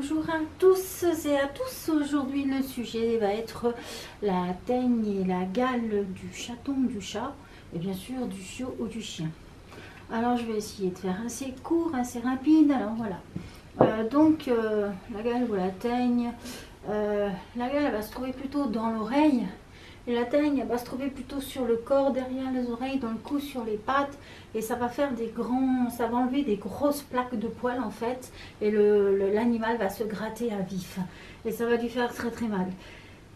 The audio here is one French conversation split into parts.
Bonjour à tous et à tous. Aujourd'hui le sujet va être la teigne et la gale du chaton, du chat et bien sûr du chiot ou du chien. Alors je vais essayer de faire assez court, assez rapide. Alors voilà. La gale ou la teigne, la gale elle va se trouver plutôt dans l'oreille. Et la teigne elle va se trouver plutôt sur le corps, derrière les oreilles, dans le cou, sur les pattes. Et ça va faire ça va enlever des grosses plaques de poils en fait. Et l'animal va se gratter à vif. Et ça va lui faire très très mal.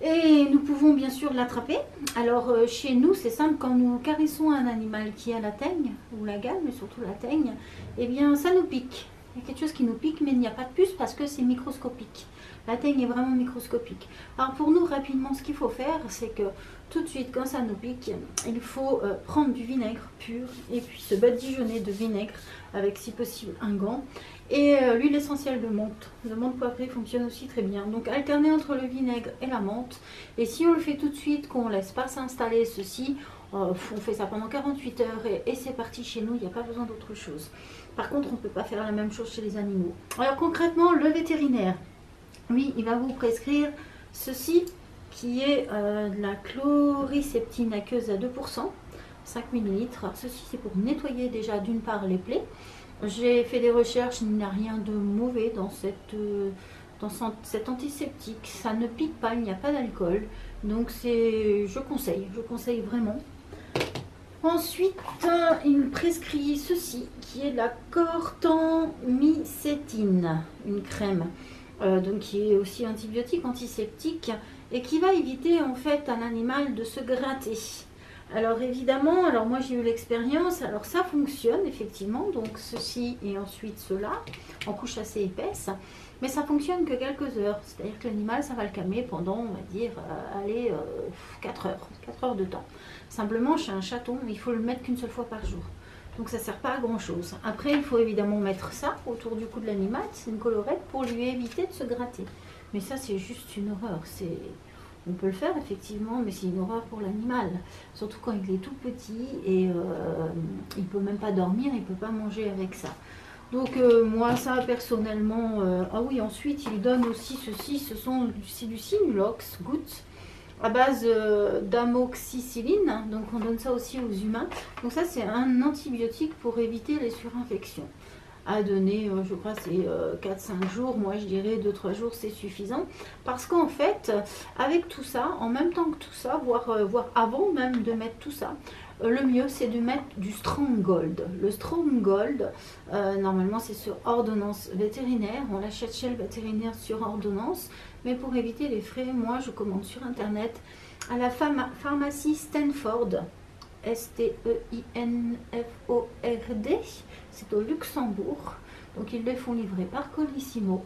Et nous pouvons bien sûr l'attraper. Alors chez nous c'est simple, quand nous caressons un animal qui a la teigne, ou la gale, mais surtout la teigne, eh bien ça nous pique. Il y a quelque chose qui nous pique, mais il n'y a pas de puce parce que c'est microscopique. La teigne est vraiment microscopique. Alors pour nous, rapidement, ce qu'il faut faire, c'est que tout de suite, quand ça nous pique, il faut prendre du vinaigre pur et puis se badigeonner de vinaigre avec, si possible, un gant. Et l'huile essentielle de menthe. La menthe poivrée fonctionne aussi très bien. Donc alterner entre le vinaigre et la menthe. Et si on le fait tout de suite, qu'on ne laisse pas s'installer ceci, on fait ça pendant 48 heures et c'est parti chez nous, il n'y a pas besoin d'autre chose. Par contre, on ne peut pas faire la même chose chez les animaux. Alors concrètement, le vétérinaire, lui, il va vous prescrire ceci qui est de la chloricéptine aqueuse à 2%, 5 ml. Alors ceci, c'est pour nettoyer déjà d'une part les plaies. J'ai fait des recherches, il n'y a rien de mauvais dans cet antiseptique. Ça ne pique pas, il n'y a pas d'alcool. Donc je conseille vraiment. Ensuite, il prescrit ceci, qui est de la cortamycétine, une crème, donc qui est aussi antibiotique, antiseptique, et qui va éviter en fait à l'animal de se gratter. Alors évidemment, moi j'ai eu l'expérience, alors ça fonctionne effectivement, donc ceci et ensuite cela, en couche assez épaisse, mais ça fonctionne que quelques heures, c'est-à-dire que l'animal ça va le calmer pendant, on va dire, 4 heures de temps. Simplement chez un chaton, il faut le mettre qu'une seule fois par jour, donc ça ne sert pas à grand chose. Après il faut évidemment mettre ça autour du cou de l'animal, c'est une collerette pour lui éviter de se gratter, mais ça c'est juste une horreur, on peut le faire effectivement, mais c'est une horreur pour l'animal. Surtout quand il est tout petit et il ne peut même pas dormir, il ne peut pas manger avec ça. Donc moi ça personnellement... ah oui, ensuite il donne aussi ceci, c'est du Simulox gouttes à base d'amoxicilline. Donc on donne ça aussi aux humains. Donc ça c'est un antibiotique pour éviter les surinfections. À donner, je crois c'est 4-5 jours, moi je dirais 2-3 jours c'est suffisant, parce qu'en fait avec tout ça, en même temps que tout ça, voire avant même de mettre tout ça, le mieux c'est de mettre du Stronghold. Le Stronghold, normalement c'est sur ordonnance vétérinaire, on l'achète chez le vétérinaire sur ordonnance, mais pour éviter les frais, moi je commande sur internet à la pharmacie Stanford, S-T-E-I-N-F-O-R-D, c'est au Luxembourg, donc ils les font livrer par Colissimo.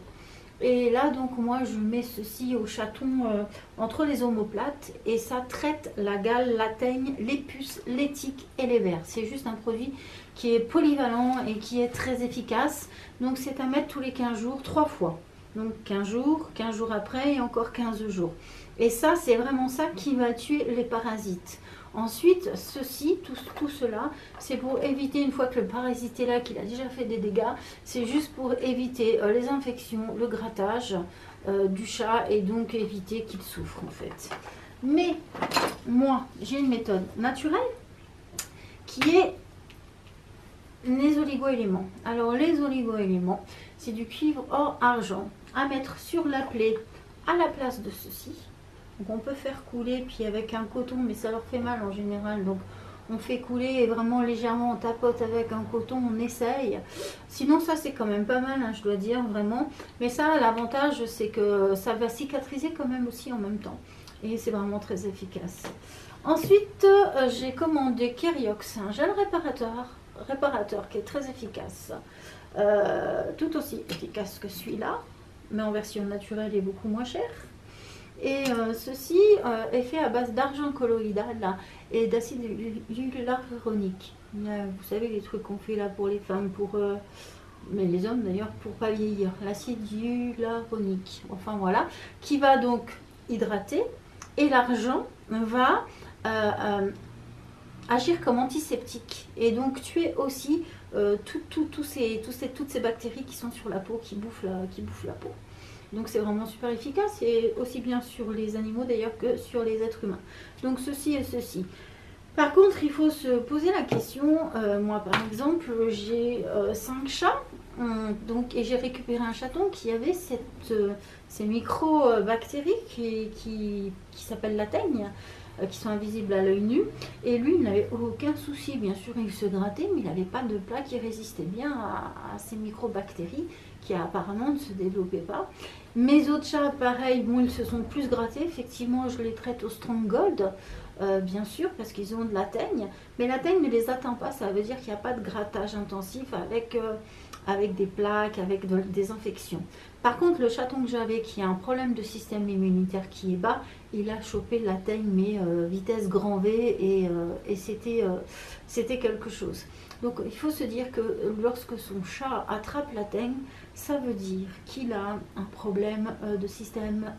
Et là donc moi je mets ceci au chaton entre les omoplates et ça traite la gale, la teigne, les puces, les tiques et les vers. C'est juste un produit qui est polyvalent et qui est très efficace, donc c'est à mettre tous les 15 jours, 3 fois. Donc 15 jours après et encore 15 jours. Et ça c'est vraiment ça qui va tuer les parasites. Ensuite, tout cela, c'est pour éviter, une fois que le parasite est là, qu'il a déjà fait des dégâts, c'est juste pour éviter les infections, le grattage du chat et donc éviter qu'il souffre en fait. Mais moi, j'ai une méthode naturelle qui est les oligo-éléments. Alors les oligo-éléments, c'est du cuivre or argent à mettre sur la plaie à la place de ceci. Donc on peut faire couler, puis avec un coton, mais ça leur fait mal en général, donc on fait couler et vraiment légèrement on tapote avec un coton, on essaye. Sinon ça c'est quand même pas mal, hein, je dois dire, vraiment. Mais ça, l'avantage c'est que ça va cicatriser quand même aussi en même temps. Et c'est vraiment très efficace. Ensuite, j'ai commandé Keriox, un gel réparateur qui est très efficace. Tout aussi efficace que celui-là, mais en version naturelle et beaucoup moins cher. Et ceci est fait à base d'argent colloïdal et d'acide hyaluronique. Vous savez les trucs qu'on fait là pour les femmes, mais les hommes d'ailleurs, pour pas vieillir. L'acide hyaluronique, enfin voilà, qui va donc hydrater, et l'argent va agir comme antiseptique et donc tuer aussi toutes ces bactéries qui sont sur la peau, qui bouffent la peau. Donc c'est vraiment super efficace, et aussi bien sur les animaux d'ailleurs que sur les êtres humains. Donc ceci et ceci. Par contre, il faut se poser la question, moi par exemple, j'ai 5 chats, et j'ai récupéré un chaton qui avait ces micro-bactéries qui s'appellent la teigne, qui sont invisibles à l'œil nu. Et lui, il n'avait aucun souci. Bien sûr, il se grattait, mais il n'avait pas de plat qui résistait bien à ces micro-bactéries qui apparemment ne se développaient pas. Mes autres chats, pareil, bon, ils se sont plus grattés. Effectivement, je les traite au Strong Gold, bien sûr, parce qu'ils ont de la teigne. Mais la teigne ne les atteint pas. Ça veut dire qu'il n'y a pas de grattage intensif avec des plaques, avec des infections. Par contre, le chaton que j'avais, qui a un problème de système immunitaire qui est bas, il a chopé la teigne, mais vitesse grand V, et c'était quelque chose. Donc il faut se dire que lorsque son chat attrape la teigne, ça veut dire qu'il a un problème de système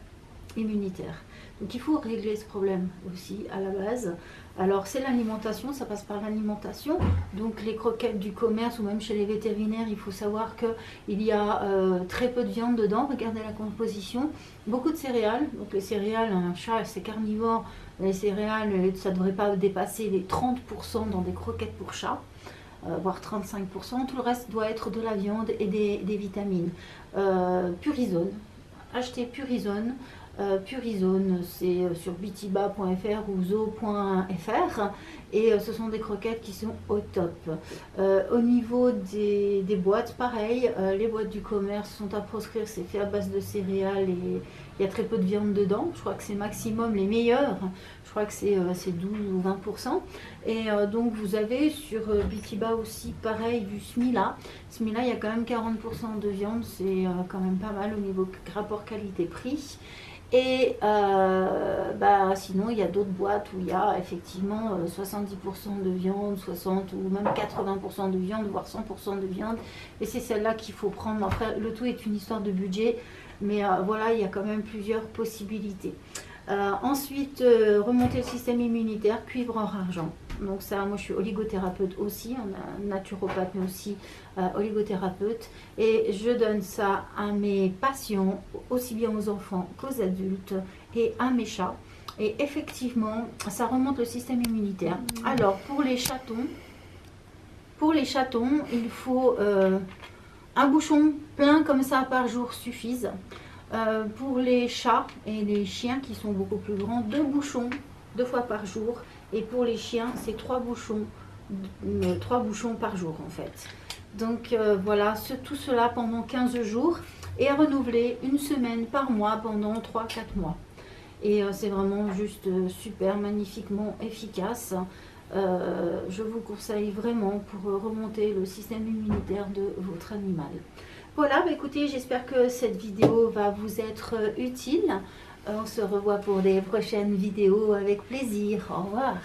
immunitaire. Donc il faut régler ce problème aussi à la base. Alors c'est l'alimentation, ça passe par l'alimentation. Donc les croquettes du commerce ou même chez les vétérinaires, il faut savoir qu'il y a très peu de viande dedans. Regardez la composition. Beaucoup de céréales. Donc les céréales, un chat c'est carnivore. Les céréales, ça ne devrait pas dépasser les 30% dans des croquettes pour chat. Voire 35%. Tout le reste doit être de la viande et des vitamines. Purizone. Achetez Purizone. Purizone, c'est sur bitiba.fr ou zoo.fr, et ce sont des croquettes qui sont au top. Au niveau des boîtes, pareil, les boîtes du commerce sont à proscrire, c'est fait à base de céréales et il y a très peu de viande dedans. Je crois que c'est maximum les meilleurs, je crois que c'est 12 ou 20%. Et donc vous avez sur Bitiba aussi pareil du Smila. Smila, il y a quand même 40% de viande, c'est quand même pas mal au niveau rapport qualité-prix. Et sinon, il y a d'autres boîtes où il y a effectivement 70% de viande, 60 ou même 80% de viande, voire 100% de viande. Et c'est celle-là qu'il faut prendre. Après, le tout est une histoire de budget, mais voilà, il y a quand même plusieurs possibilités. Ensuite, remonter le système immunitaire, cuivre or argent. Donc ça, moi je suis oligothérapeute aussi, on a naturopathe mais aussi oligothérapeute. Et je donne ça à mes patients, aussi bien aux enfants qu'aux adultes, et à mes chats. Et effectivement, ça remonte le système immunitaire. Alors, pour les chatons, il faut un bouchon plein comme ça par jour suffise. Pour les chats et les chiens qui sont beaucoup plus grands, 2 bouchons 2 fois par jour. Et pour les chiens, c'est 3 bouchons par jour en fait. Donc voilà, tout cela pendant 15 jours, et à renouveler une semaine par mois pendant 3-4 mois. Et c'est vraiment juste super, magnifiquement efficace. Je vous conseille vraiment pour remonter le système immunitaire de votre animal. Voilà, écoutez, j'espère que cette vidéo va vous être utile. On se revoit pour des prochaines vidéos avec plaisir. Au revoir.